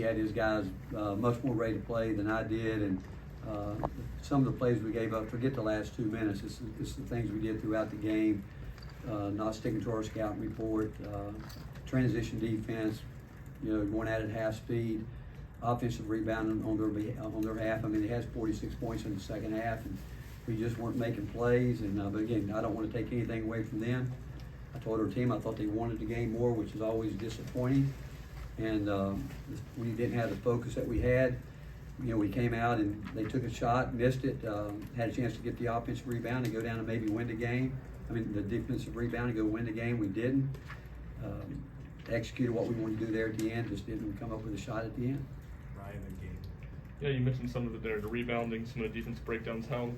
He had his guys much more ready to play than I did, and some of the plays we gave up, forget the last 2 minutes, it's the things we did throughout the game, not sticking to our scouting report, transition defense, going at it half speed, offensive rebounding on their half. I mean, they had 46 points in the second half, and we just weren't making plays. And but again, I don't want to take anything away from them. I told our team I thought they wanted the game more, which is always disappointing. And we didn't have the focus that we had. We came out and they took a shot, missed it, had a chance to get the offensive rebound and go down and maybe win the game. I mean, the defensive rebound and go win the game. We didn't. Executed what we wanted to do there at the end, just didn't come up with a shot at the end. Ryan and Gabe. Yeah, you mentioned some of it there, the rebounding, some of the defense breakdowns. How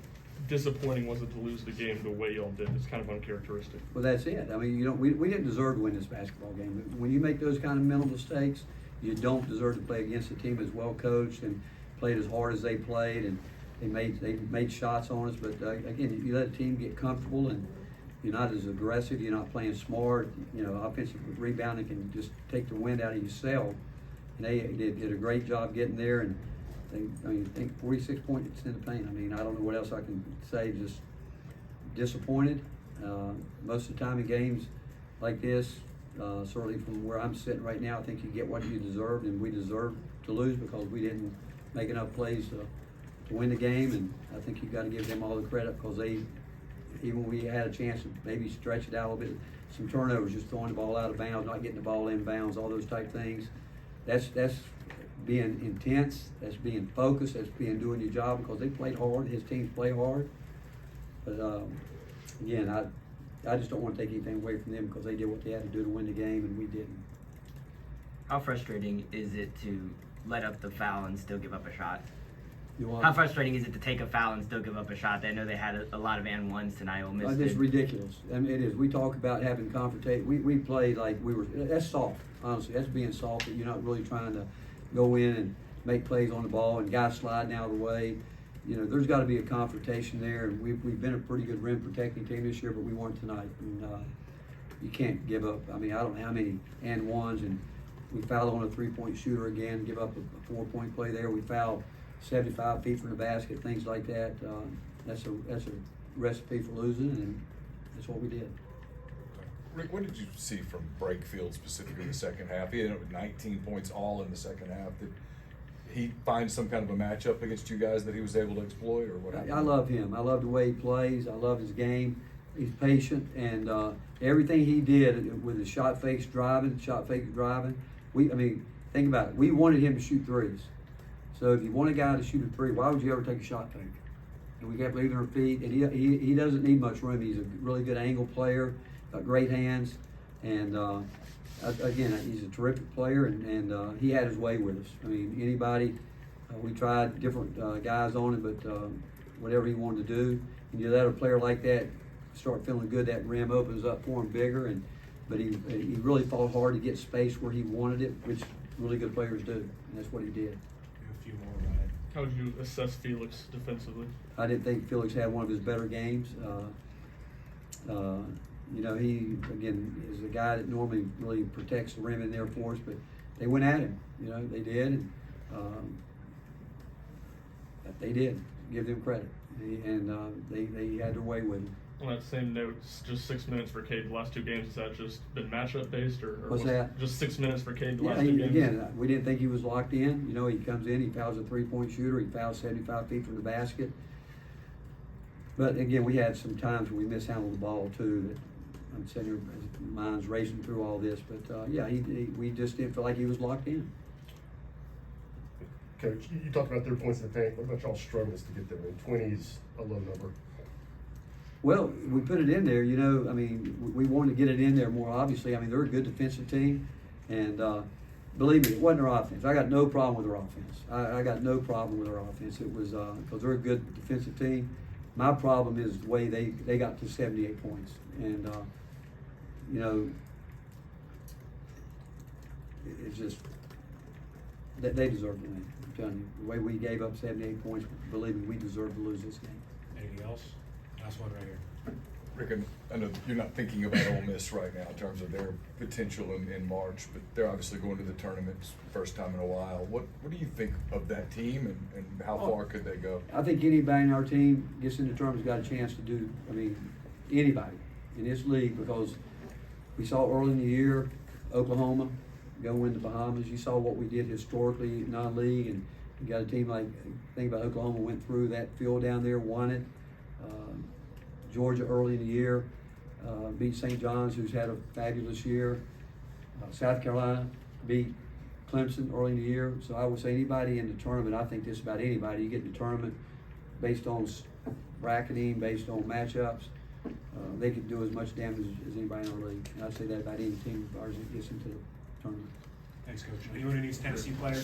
disappointing was it to lose the game the way y'all did? It's kind of uncharacteristic. Well, that's it. I mean, we didn't deserve to win this basketball game. When you make those kind of mental mistakes, you don't deserve to play against a team as well coached and played as hard as they played, and they made shots on us. But again, you let a team get comfortable and you're not as aggressive, you're not playing smart, offensive rebounding can just take the wind out of yourself. And they did a great job getting there, and I think 46 points in the paint. I mean, I don't know what else I can say, just disappointed. Most of the time in games like this, certainly from where I'm sitting right now, I think you get what you deserved, and we deserved to lose because we didn't make enough plays to win the game. And I think you've got to give them all the credit because even when we had a chance to maybe stretch it out a little bit, some turnovers, just throwing the ball out of bounds, not getting the ball in bounds, all those type things. That's being intense, that's being focused, that's being doing your job because they played hard, his teams play hard. But again, I just don't want to take anything away from them because they did what they had to do to win the game and we didn't. How frustrating is it to let up the foul and still give up a shot? How frustrating is it to take a foul and still give up a shot? I know they had a lot of and ones tonight. Ole Miss It's ridiculous. I mean, it is. We talk about having confrontation. We played like we were. That's soft, honestly. That's being soft. That you're not really trying to go in and make plays on the ball and guys sliding out of the way. There's got to be a confrontation there. And we've been a pretty good rim protecting team this year, but we weren't tonight. And you can't give up. I mean, I don't know how many and ones, and we fouled on a 3-point shooter again. Give up a 4-point play there. We fouled 75 feet from the basket, things like that. That's a recipe for losing, and that's what we did. Rick, what did you see from Brakefield specifically in the second half? He ended up with 19 points all in the second half. Did he find some kind of a matchup against you guys that he was able to exploit, or what happened? I love him. I love the way he plays. I love his game. He's patient, and everything he did with his shot fakes driving. Think about it. We wanted him to shoot threes. So if you want a guy to shoot a three, why would you ever take a shot fake? And we kept leaving our feet. And he doesn't need much room. He's a really good angle player, got great hands, and again, he's a terrific player. And he had his way with us. I mean, anybody, we tried different guys on him, but whatever he wanted to do, and you let a player like that start feeling good, that rim opens up for him bigger. But he really fought hard to get space where he wanted it, which really good players do, and that's what he did. A few more, Ryan. How would you assess Felix defensively? I didn't think Felix had one of his better games. He, again, is a guy that normally really protects the rim in there for us, but they went at him. They did, and they did. Give them credit. They had their way with him. On that same note, just 6 minutes for Cade the last two games. Has that just been matchup based, or What's that? Just 6 minutes for Cade the last Yeah, two games? again, we didn't think he was locked in. He comes in, he fouls a 3-point shooter, he fouls 75 feet from the basket. But again, we had some times where we mishandled the ball too. That I'm sitting here, my mind's racing through all this. But we just didn't feel like he was locked in. Coach, you talked about 3 points in the paint. What about y'all struggles to get there? 20 is a low number. Well, we put it in there, we wanted to get it in there more obviously. They're a good defensive team, and believe me, it wasn't their offense. I got no problem with their offense. I got no problem with their offense. It was because they're a good defensive team. My problem is the way they got to 78 points, and it's just they deserve to win. I'm telling you, the way we gave up 78 points, believe me, we deserve to lose this game. Anything else? Last one right here. Rick, I know you're not thinking about Ole Miss right now in terms of their potential in March, but they're obviously going to the tournament first time in a while. What do you think of that team, and how far could they go? I think anybody in our team gets in the tournament's got a chance to do, I mean, anybody in this league, because we saw early in the year, Oklahoma go win the Bahamas. You saw what we did historically non-league, and you got a team like, think about Oklahoma went through that field down there, won it. Georgia early in the year beat St. John's, who's had a fabulous year. South Carolina beat Clemson early in the year. So I would say anybody in the tournament, I think just about anybody, you get in the tournament based on bracketing, based on matchups, they could do as much damage as anybody in our league. And I'd say that about any team of ours that gets into the tournament. Thanks, Coach. Anyone who needs Tennessee players?